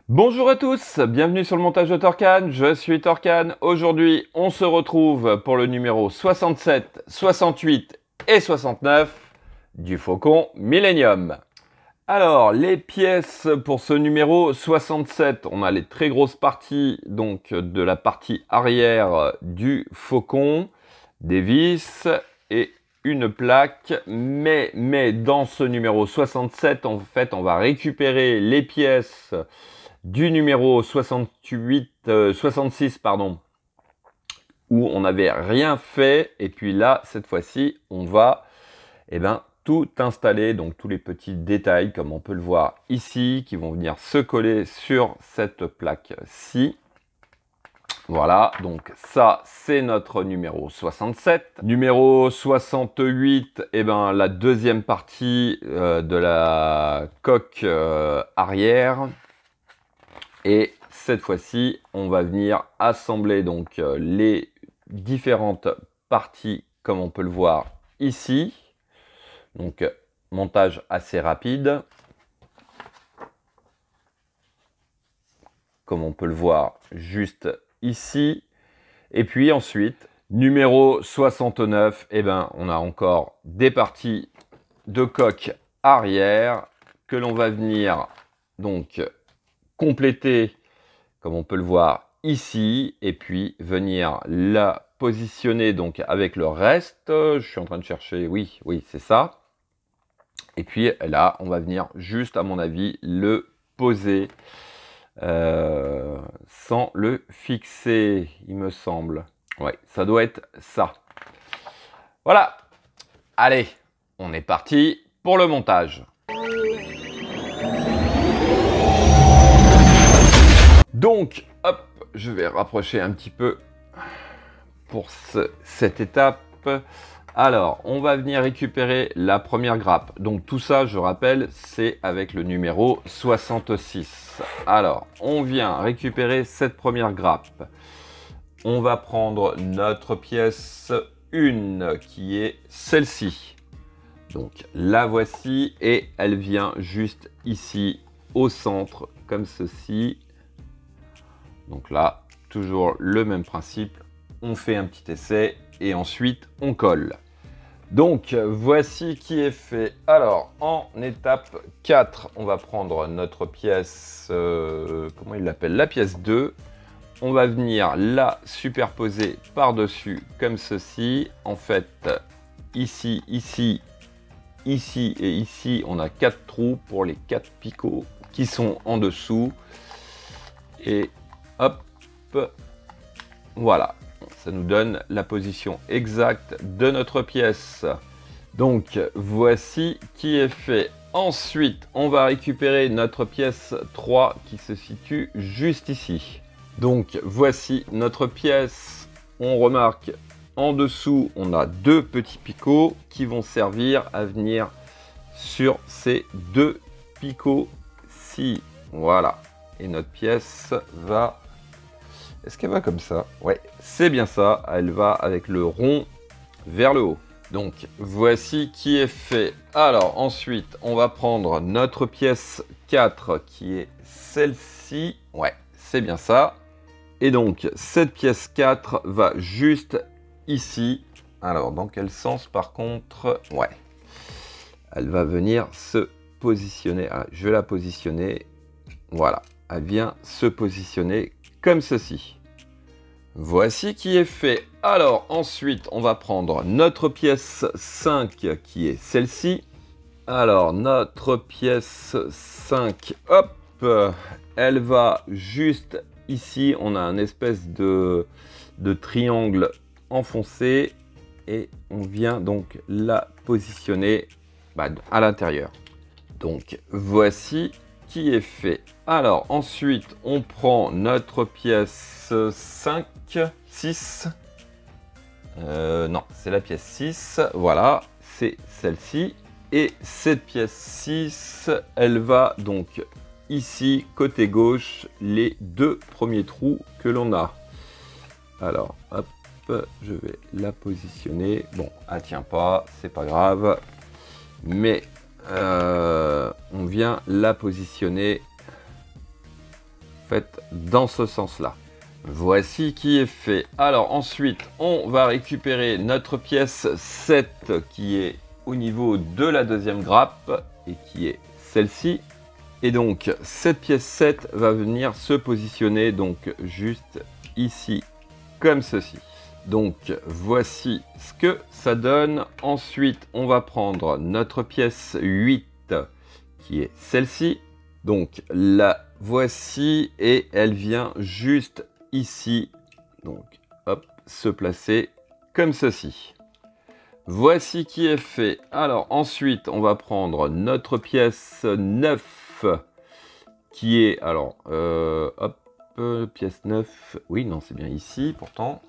Bonjour à tous, bienvenue sur le montage de Torcan, je suis Torcan. Aujourd'hui, on se retrouve pour le numéro 67, 68 et 69 du Faucon Millenium. Alors, les pièces pour ce numéro 67, on a les très grosses parties donc de la partie arrière du Faucon, des vis et une plaque, mais dans ce numéro 67, en fait, on va récupérer les pièces du numéro 66 pardon, où on n'avait rien fait, et puis là cette fois-ci on va tout installer, donc tous les petits détails comme on peut le voir ici qui vont venir se coller sur cette plaque-ci. Voilà, donc ça c'est notre numéro 67. Numéro 68, la deuxième partie de la coque arrière. Et cette fois-ci, on va venir assembler donc les différentes parties comme on peut le voir ici. Donc montage assez rapide. Comme on peut le voir juste ici. Et puis ensuite, numéro 69, on a encore des parties de coque arrière que l'on va venir donc compléter comme on peut le voir ici et puis venir la positionner donc avec le reste. Je suis en train de chercher, oui c'est ça. Et puis là on va venir juste à mon avis le poser sans le fixer, il me semble. Ouais, ça doit être ça. Voilà, allez, on est parti pour le montage. Donc, hop, je vais rapprocher un petit peu pour cette étape. Alors, on va venir récupérer la première grappe. Donc, tout ça, je rappelle, c'est avec le numéro 66. Alors, on vient récupérer cette première grappe. On va prendre notre pièce 1 qui est celle-ci. Donc, la voici et elle vient juste ici au centre, comme ceci. Donc là, toujours le même principe, on fait un petit essai et ensuite on colle. Donc voici qui est fait. Alors en étape 4, on va prendre notre pièce, comment il l'appelle, la pièce 2. On va venir la superposer par-dessus comme ceci. En fait, ici, ici, ici et ici, on a 4 trous pour les 4 picots qui sont en dessous. Et hop, voilà, ça nous donne la position exacte de notre pièce. Donc voici qui est fait. Ensuite, on va récupérer notre pièce 3 qui se situe juste ici. Donc voici notre pièce. On remarque en dessous, on a 2 petits picots qui vont servir à venir sur ces 2 picots-ci. Voilà. Et notre pièce va... Est-ce qu'elle va comme ça? Ouais, c'est bien ça. Elle va avec le rond vers le haut. Donc, voici qui est fait. Alors, ensuite, on va prendre notre pièce 4 qui est celle-ci. Ouais, c'est bien ça. Et donc, cette pièce 4 va juste ici. Alors, dans quel sens par contre? Ouais. Elle va venir se positionner. Ah, je vais la positionner. Voilà. Elle vient se positionner comme ceci. Voici qui est fait. Alors ensuite, on va prendre notre pièce 5 qui est celle-ci. Alors notre pièce 5, hop, elle va juste ici. On a un espèce de triangle enfoncé et on vient donc la positionner à l'intérieur. Donc voici qui est fait. Alors ensuite on prend notre pièce 5 5, 6. Non, c'est la pièce 6. Voilà, c'est celle-ci. Et cette pièce 6, elle va donc ici, côté gauche, les deux premiers trous que l'on a. Alors, hop, je vais la positionner. Bon, elle tient pas, c'est pas grave. Mais on vient la positionner en fait dans ce sens-là. Voici qui est fait. Alors ensuite, on va récupérer notre pièce 7 qui est au niveau de la deuxième grappe et qui est celle-ci. Et donc cette pièce 7 va venir se positionner donc juste ici comme ceci. Donc voici ce que ça donne. Ensuite on va prendre notre pièce 8 qui est celle-ci. Donc la voici et elle vient juste ici. Donc hop, se placer comme ceci. Voici qui est fait. Alors ensuite on va prendre notre pièce 9 qui est alors hop, pièce 9. Oui non c'est bien ici pourtant.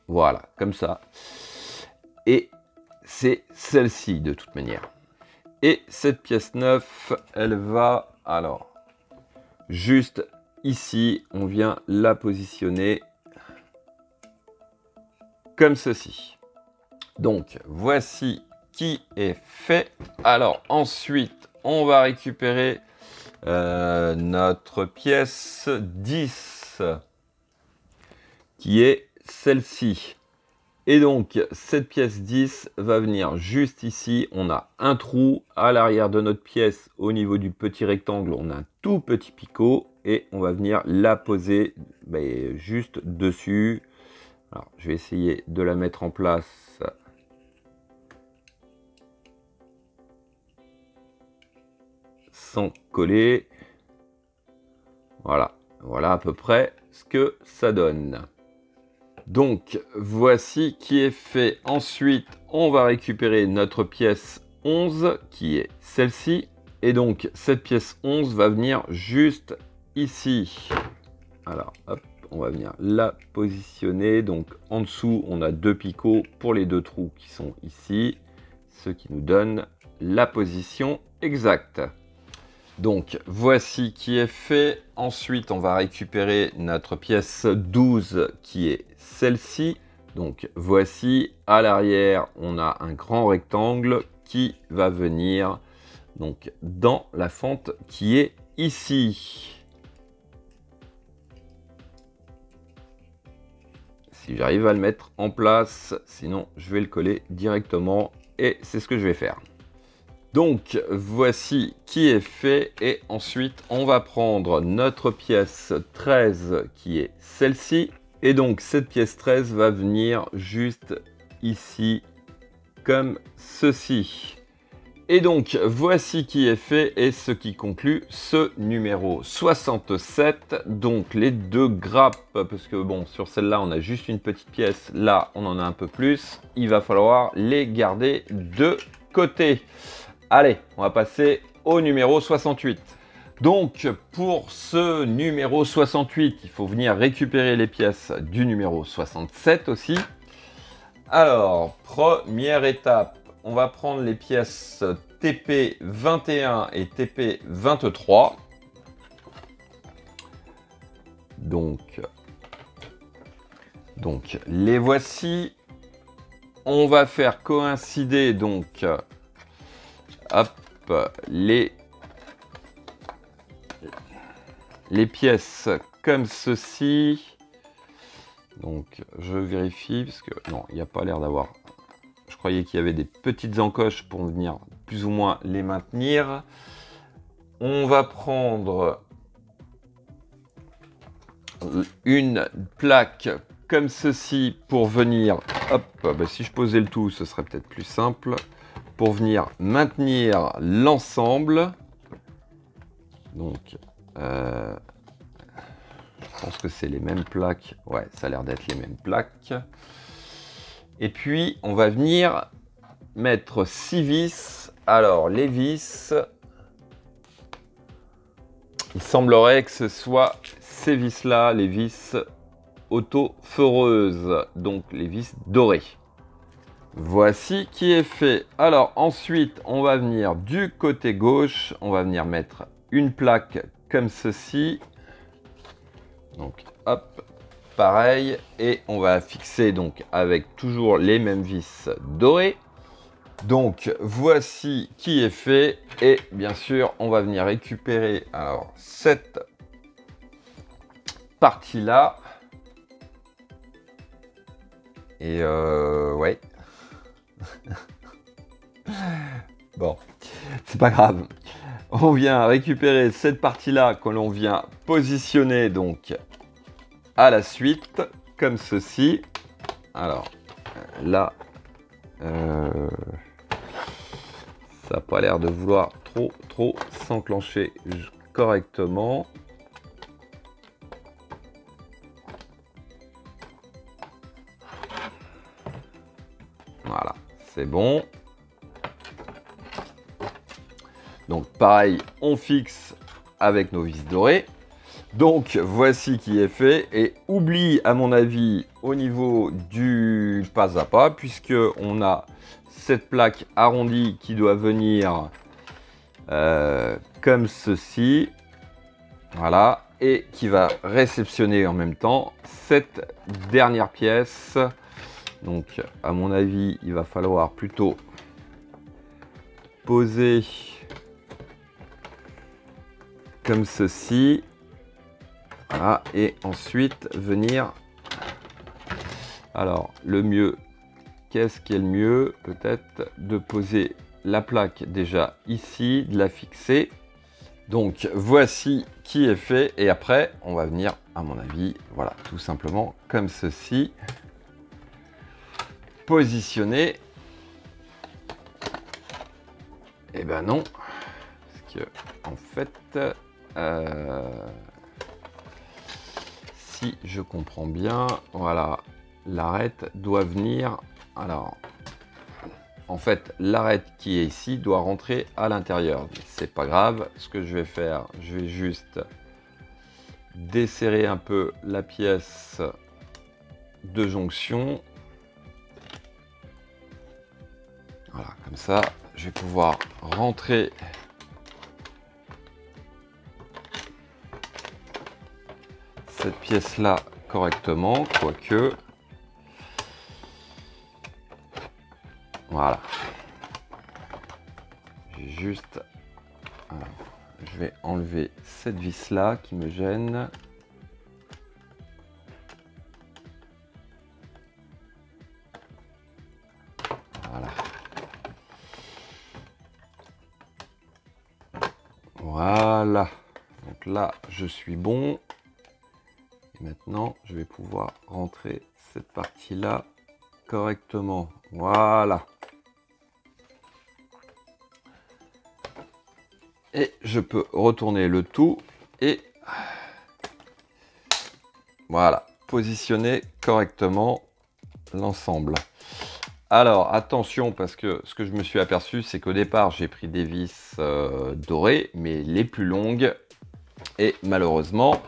Voilà, comme ça. Et c'est celle-ci de toute manière. Et cette pièce 9, elle va, alors, juste ici, on vient la positionner comme ceci. Donc, voici qui est fait. Alors, ensuite, on va récupérer notre pièce 10. Qui est celle-ci. Et donc, cette pièce 10 va venir juste ici. On a un trou à l'arrière de notre pièce. Au niveau du petit rectangle, on a un tout petit picot. Et on va venir la poser juste dessus. Alors, je vais essayer de la mettre en place. Sans coller. Voilà. Voilà à peu près ce que ça donne. Donc, voici qui est fait. Ensuite, on va récupérer notre pièce 11, qui est celle-ci. Et donc, cette pièce 11 va venir juste ici. Alors, hop, on va venir la positionner. Donc, en dessous, on a deux picots pour les deux trous qui sont ici. Ce qui nous donne la position exacte. Donc, voici qui est fait. Ensuite, on va récupérer notre pièce 12 qui est celle-ci. Donc, voici à l'arrière, on a un grand rectangle qui va venir donc dans la fente qui est ici. Si j'arrive à le mettre en place, sinon je vais le coller directement et c'est ce que je vais faire. Donc, voici qui est fait et ensuite, on va prendre notre pièce 13 qui est celle-ci. Et donc, cette pièce 13 va venir juste ici, comme ceci. Et donc, voici qui est fait et ce qui conclut ce numéro 67. Donc, les deux grappes, parce que bon, sur celle-là, on a juste une petite pièce. Là, on en a un peu plus. Il va falloir les garder de côté. Allez, on va passer au numéro 68. Donc, pour ce numéro 68, il faut venir récupérer les pièces du numéro 67 aussi. Alors, première étape, on va prendre les pièces TP21 et TP23. Donc, les voici. On va faire coïncider donc hop, les pièces comme ceci. Donc je vérifie parce que non, il n'y a pas l'air d'avoir. Je croyais qu'il y avait des petites encoches pour venir plus ou moins les maintenir. On va prendre une plaque comme ceci pour venir. Hop, si je posais le tout, ce serait peut-être plus simple. Pour venir maintenir l'ensemble. Donc, je pense que c'est les mêmes plaques. Ouais, ça a l'air d'être les mêmes plaques. Et puis, on va venir mettre 6 vis. Alors, les vis... Il semblerait que ce soit ces vis-là, les vis auto-foreuses, donc les vis dorées. Voici qui est fait. Alors ensuite, on va venir du côté gauche, on va venir mettre une plaque comme ceci. Donc hop, pareil, et on va fixer donc avec toujours les mêmes vis dorées. Donc voici qui est fait, et bien sûr on va venir récupérer alors cette partie là. Et ouais. Bon, c'est pas grave. On vient récupérer cette partie-là que l'on vient positionner donc à la suite, comme ceci. Alors, là, ça n'a pas l'air de vouloir trop s'enclencher correctement. Voilà, c'est bon. Donc pareil, on fixe avec nos vis dorées. Donc voici qui est fait, et oublie à mon avis au niveau du pas à pas, puisque on a cette plaque arrondie qui doit venir comme ceci. Voilà, et qui va réceptionner en même temps cette dernière pièce. Donc à mon avis, il va falloir plutôt poser comme ceci. Voilà, et ensuite venir. Alors le mieux, qu'est-ce qui est le mieux? Peut-être de poser la plaque déjà ici, de la fixer. Donc voici qui est fait, et après on va venir, à mon avis, voilà, tout simplement comme ceci, positionner. Et ben non, parce que en fait, si je comprends bien, voilà, l'arête doit venir. Alors, en fait, l'arête qui est ici doit rentrer à l'intérieur. C'est pas grave. Ce que je vais faire, je vais juste desserrer un peu la pièce de jonction. Voilà, comme ça, je vais pouvoir rentrer cette pièce-là correctement, quoique. Voilà. J'ai juste. Alors, je vais enlever cette vis-là qui me gêne. Voilà. Voilà. Donc là, je suis bon. Et maintenant, je vais pouvoir rentrer cette partie-là correctement. Voilà. Et je peux retourner le tout et voilà, positionner correctement l'ensemble. Alors attention, parce que ce que je me suis aperçu, c'est qu'au départ j'ai pris des vis dorées, mais les plus longues, et malheureusement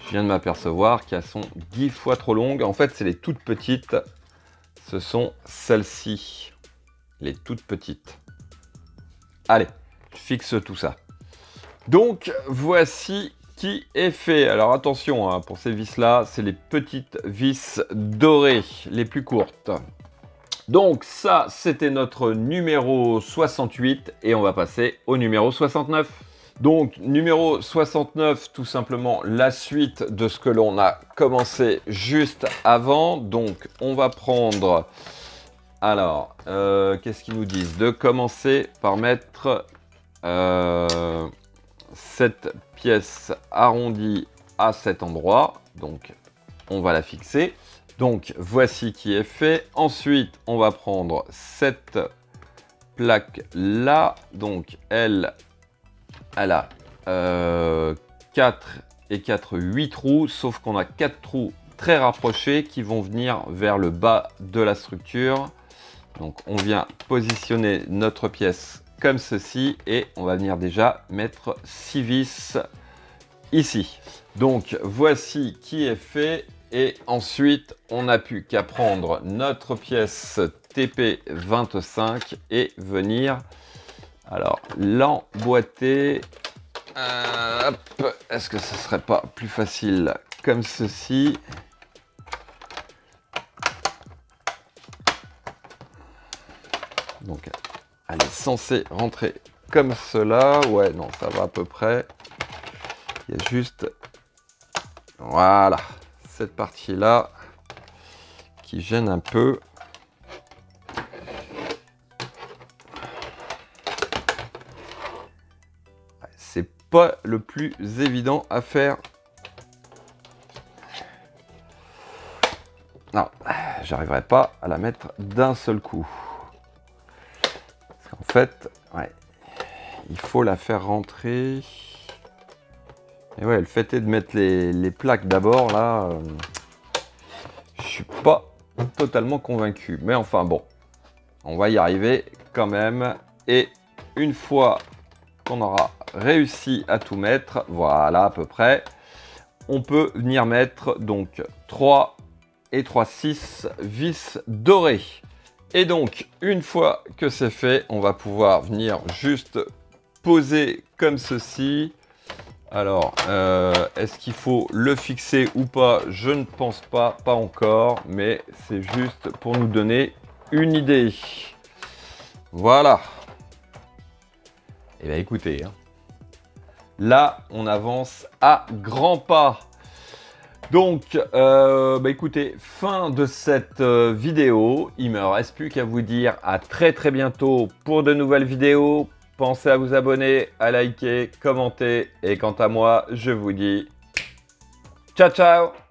je viens de m'apercevoir qu'elles sont 10 fois trop longues. En fait, c'est les toutes petites, ce sont celles-ci, les toutes petites. Allez, je fixe tout ça. Donc voici qui est fait. Alors attention, hein, pour ces vis là, c'est les petites vis dorées, les plus courtes. Donc ça, c'était notre numéro 68, et on va passer au numéro 69. Donc numéro 69, tout simplement la suite de ce que l'on a commencé juste avant. Donc on va prendre, alors qu'est-ce qu'ils nous disent? De commencer par mettre cette pièce arrondie à cet endroit. Donc on va la fixer. Donc voici qui est fait. Ensuite on va prendre cette plaque là. Donc elle a 4 et 4, 8 trous, sauf qu'on a 4 trous très rapprochés qui vont venir vers le bas de la structure. Donc on vient positionner notre pièce comme ceci et on va venir déjà mettre 6 vis ici. Donc voici qui est fait et ensuite on n'a plus qu'à prendre notre pièce TP25 et venir alors l'emboîter. Est-ce que ce serait pas plus facile comme ceci? Donc elle est censée rentrer comme cela. Ouais, non, ça va à peu près. Il y a juste, voilà, cette partie-là qui gêne un peu. C'est pas le plus évident à faire. Non, j'arriverai pas à la mettre d'un seul coup. Parce qu'en fait, ouais, il faut la faire rentrer. Et ouais, le fait est de mettre les plaques d'abord, là, je suis pas totalement convaincu. Mais enfin bon, on va y arriver quand même. Et une fois qu'on aura réussi à tout mettre, voilà à peu près, on peut venir mettre donc 3 et 3, 6 vis dorées. Et donc, une fois que c'est fait, on va pouvoir venir juste poser comme ceci. Alors, est-ce qu'il faut le fixer ou pas? Je ne pense pas, pas encore, mais c'est juste pour nous donner une idée. Voilà. Et bien écoutez, hein, là, on avance à grands pas. Donc, écoutez, fin de cette vidéo. Il ne me reste plus qu'à vous dire à très bientôt pour de nouvelles vidéos. Pensez à vous abonner, à liker, commenter. Et quant à moi, je vous dis ciao, ciao!